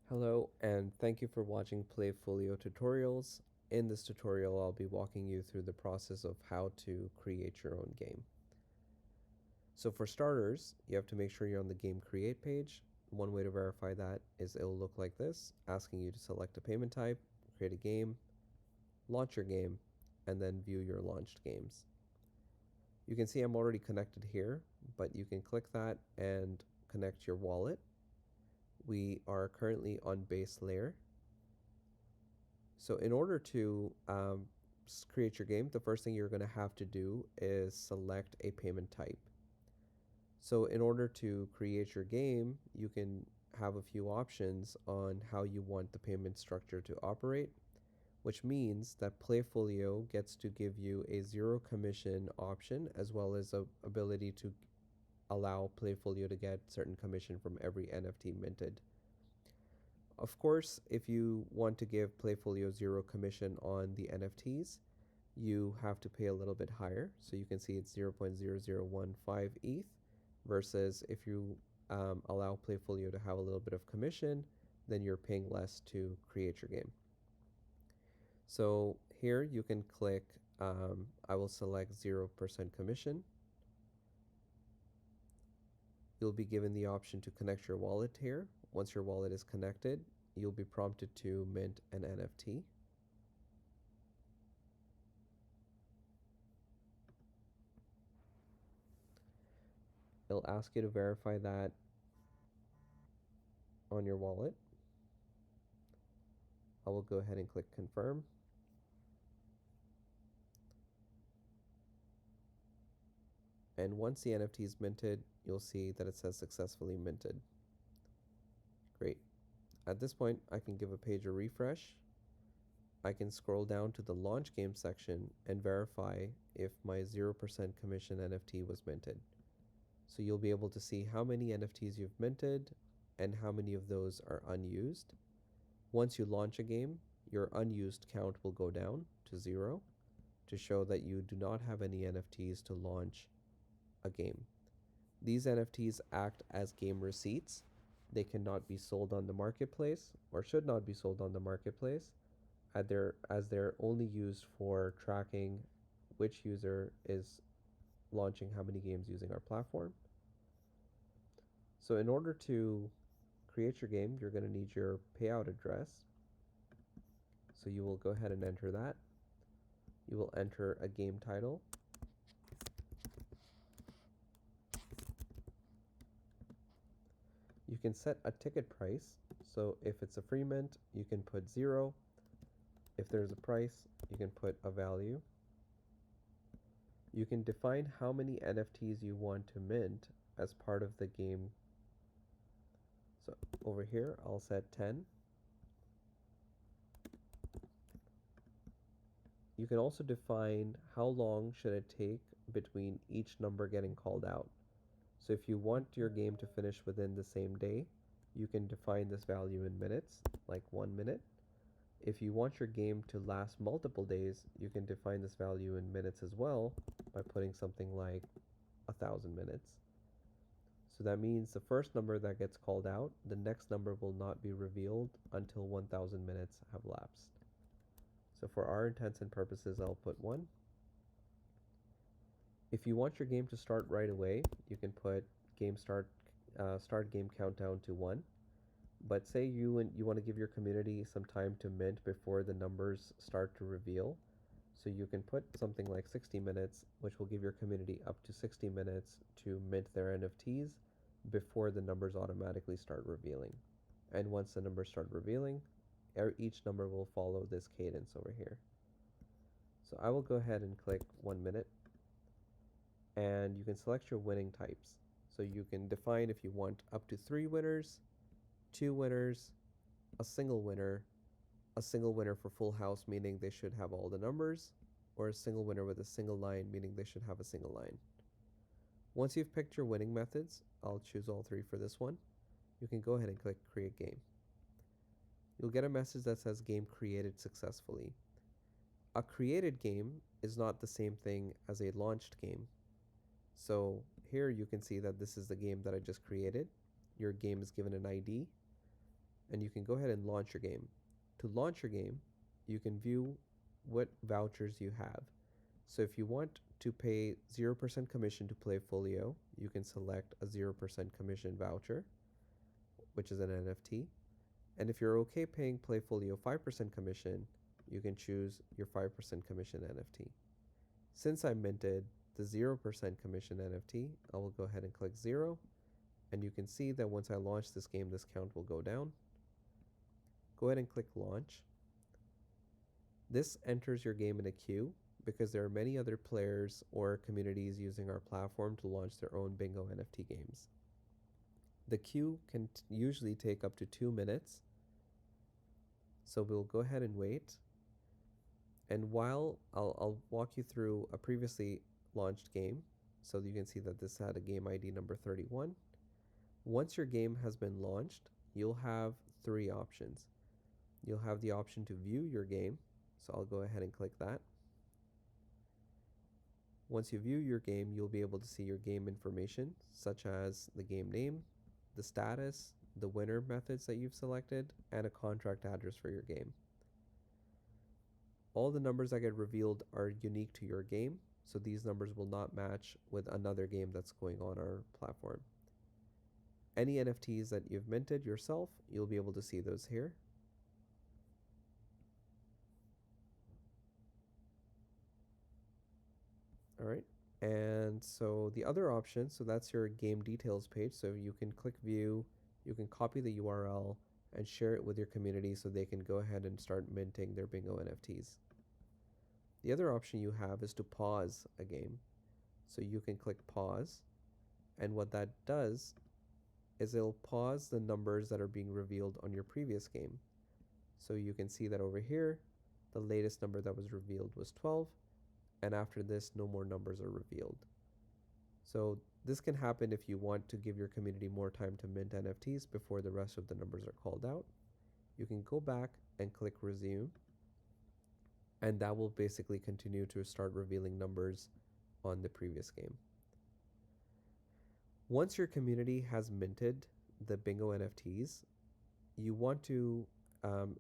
Hello, and thank you for watching Playfulio tutorials. In this tutorial, I'll be walking you through the process of how to create your own game. So for starters, you have to make sure you're on the game create page. One way to verify that is it'll look like this, asking you to select a payment type, create a game, launch your game, and then view your launched games. You can see I'm already connected here, but you can click that and connect your wallet. We are currently on base layer. So in order to create your game, the first thing you're going to have to do is select a payment type. So in order to create your game, you can have a few options on how you want the payment structure to operate, which means that Playfulio gets to give you a zero commission option as well as a ability to allow Playfulio to get certain commission from every NFT minted. Of course, if you want to give Playfulio zero commission on the NFTs, you have to pay a little bit higher. So you can see it's 0.0015 ETH versus if you allow Playfulio to have a little bit of commission, then you're paying less to create your game. So here you can click, I will select 0% commission. You'll be given the option to connect your wallet here. Once your wallet is connected, you'll be prompted to mint an NFT. It'll ask you to verify that on your wallet. I will go ahead and click confirm. And once the NFT is minted, you'll see that it says successfully minted. Great. At this point, I can give a page a refresh. I can scroll down to the launch game section and verify if my 0% commission NFT was minted. So you'll be able to see how many NFTs you've minted and how many of those are unused. Once you launch a game, your unused count will go down to 0 to show that you do not have any NFTs to launch a game. These NFTs act as game receipts. They cannot be sold on the marketplace or should not be sold on the marketplace as they're only used for tracking which user is launching how many games using our platform. So in order to create your game, you're going to need your payout address. So you will go ahead and enter that. You will enter a game title. You can set a ticket price. So if it's a free mint, you can put 0. If there's a price, you can put a value. You can define how many NFTs you want to mint as part of the game. So over here, I'll set 10. You can also define how long should it take between each number getting called out. So if you want your game to finish within the same day, you can define this value in minutes, like 1 minute. If you want your game to last multiple days, you can define this value in minutes as well by putting something like 1,000 minutes. So that means the first number that gets called out, the next number will not be revealed until 1,000 minutes have lapsed. So for our intents and purposes, I'll put 1. If you want your game to start right away, you can put game start game countdown to 1. But say you want to give your community some time to mint before the numbers start to reveal. So you can put something like 60 minutes, which will give your community up to 60 minutes to mint their NFTs before the numbers automatically start revealing. And once the numbers start revealing, each number will follow this cadence over here. So I will go ahead and click 1 minute. And you can select your winning types. So you can define if you want up to 3 winners, 2 winners, a single winner for full house, meaning they should have all the numbers, or a single winner with a single line, meaning they should have a single line. Once you've picked your winning methods, I'll choose all 3 for this one. You can go ahead and click create game. You'll get a message that says game created successfully. A created game is not the same thing as a launched game. So here you can see that this is the game that I just created. Your game is given an ID. and you can go ahead and launch your game. To launch your game, you can view what vouchers you have. So if you want to pay 0% commission to Playfulio, you can select a 0% commission voucher, which is an NFT. And if you're okay paying Playfulio 5% commission, you can choose your 5% commission NFT. Since I minted the 0% commission NFT, I will go ahead and click 0. And you can see that once I launch this game, this count will go down. Go ahead and click launch. This enters your game in a queue because there are many other players or communities using our platform to launch their own Bingo NFT games. The queue can usually take up to 2 minutes, so we'll go ahead and wait. And while I'll walk you through a previously launched game, so you can see that this had a game ID number 31. Once your game has been launched, you'll have 3 options. You'll have the option to view your game, so I'll go ahead and click that. Once you view your game, you'll be able to see your game information, such as the game name, the status, the winner methods that you've selected, and a contract address for your game. All the numbers that get revealed are unique to your game, so these numbers will not match with another game that's going on our platform. Any NFTs that you've minted yourself, you'll be able to see those here. All right. And so the other option, so that's your game details page. So you can click view, you can copy the URL and share it with your community so they can go ahead and start minting their Bingo NFTs. The other option you have is to pause a game. So you can click pause, and what that does is it'll pause the numbers that are being revealed on your previous game. So you can see that over here, the latest number that was revealed was 12, and after this, no more numbers are revealed. So this can happen if you want to give your community more time to mint NFTs before the rest of the numbers are called out. You can go back and click resume, and that will basically continue to start revealing numbers on the previous game. Once your community has minted the Bingo NFTs, you want to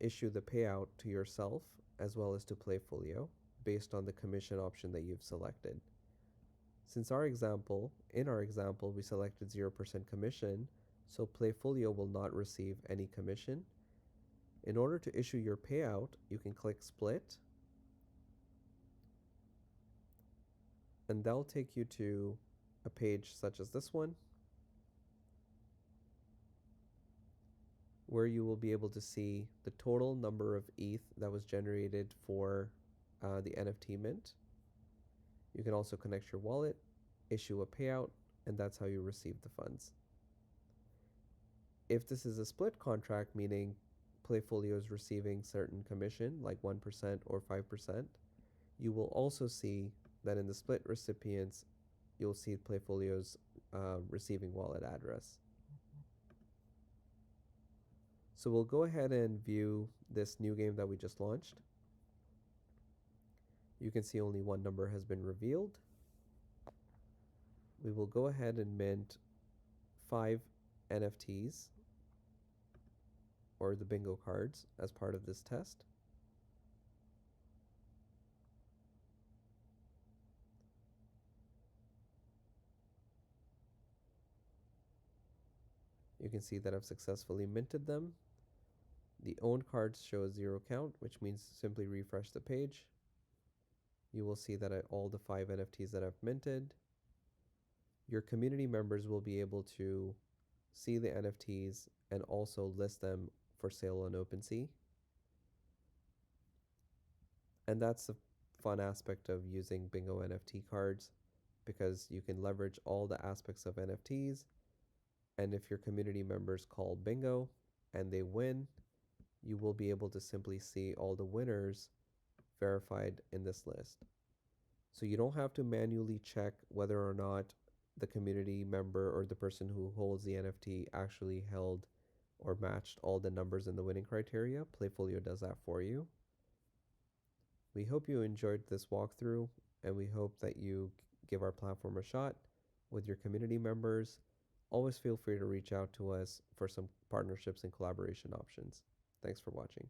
issue the payout to yourself as well as to Playfulio based on the commission option that you've selected. Since in our example, we selected 0% commission, so Playfulio will not receive any commission. In order to issue your payout, you can click split, and that'll take you to a page such as this one, where you will be able to see the total number of ETH that was generated for the NFT mint. You can also connect your wallet, issue a payout, and that's how you receive the funds. If this is a split contract, meaning Playfulio is receiving certain commission, like 1% or 5%, you will also see that in the split recipients, you'll see Playfulio's receiving wallet address. So we'll go ahead and view this new game that we just launched. You can see only one number has been revealed. We will go ahead and mint 5 NFTs, or the bingo cards, as part of this test. You can see that I've successfully minted them. The owned cards show a 0 count, which means simply refresh the page. You will see that all the 5 NFTs that I've minted. Your community members will be able to see the NFTs and also list them for sale on OpenSea. And that's the fun aspect of using Bingo NFT cards, because you can leverage all the aspects of NFTs. And if your community members call bingo and they win, you will be able to simply see all the winners verified in this list. So you don't have to manually check whether or not the community member or the person who holds the NFT actually held or matched all the numbers in the winning criteria. Playfulio does that for you. We hope you enjoyed this walkthrough, and we hope that you give our platform a shot with your community members. always feel free to reach out to us for some partnerships and collaboration options. Thanks for watching.